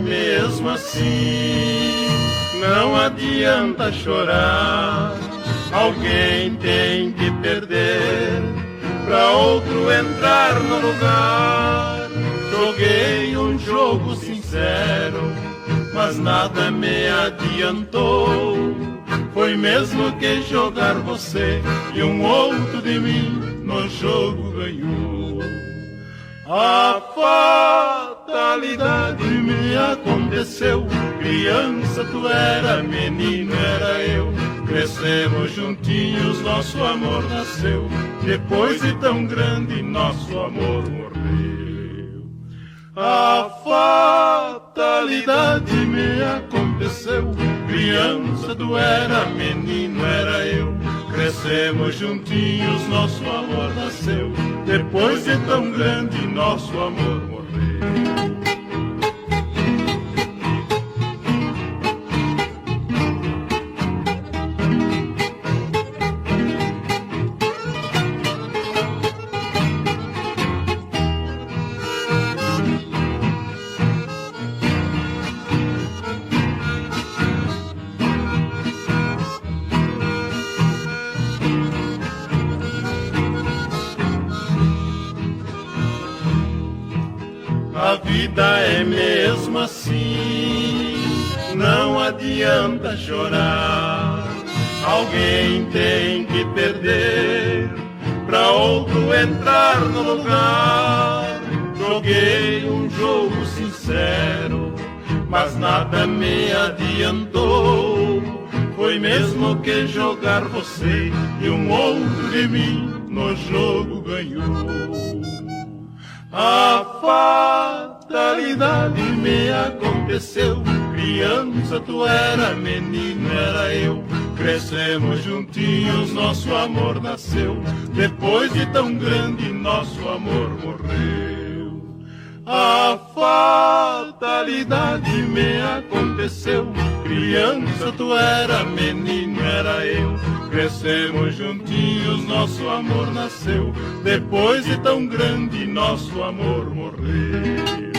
mesmo assim, não adianta chorar. Alguém tem que perder pra outro entrar no lugar. Joguei um jogo sincero, mas nada me adiantou. Foi mesmo que jogar você e um outro de mim no jogo ganhou. A fatalidade me aconteceu. Criança tu era, menino era eu. Crescemos juntinhos, nosso amor nasceu. Depois de tão grande, nosso amor morreu. A fatalidade me aconteceu. Criança tu era, menino era eu. Crescemos juntinhos, nosso amor nasceu. Depois de tão grande, nosso amor morreu. A vida é mesmo assim, não adianta chorar. Alguém tem que perder pra outro entrar no lugar. Joguei um jogo sincero, mas nada me adiantou. Foi mesmo que jogar você e um outro de mim no jogo ganhou. A fatalidade me aconteceu. Criança tu era, menino era eu. Crescemos juntinhos, nosso amor nasceu. Depois de tão grande, nosso amor morreu. A fatalidade me aconteceu. Criança tu era, menino era eu. Crescemos juntinhos, nosso amor nasceu. Depois de tão grande, nosso amor morreu.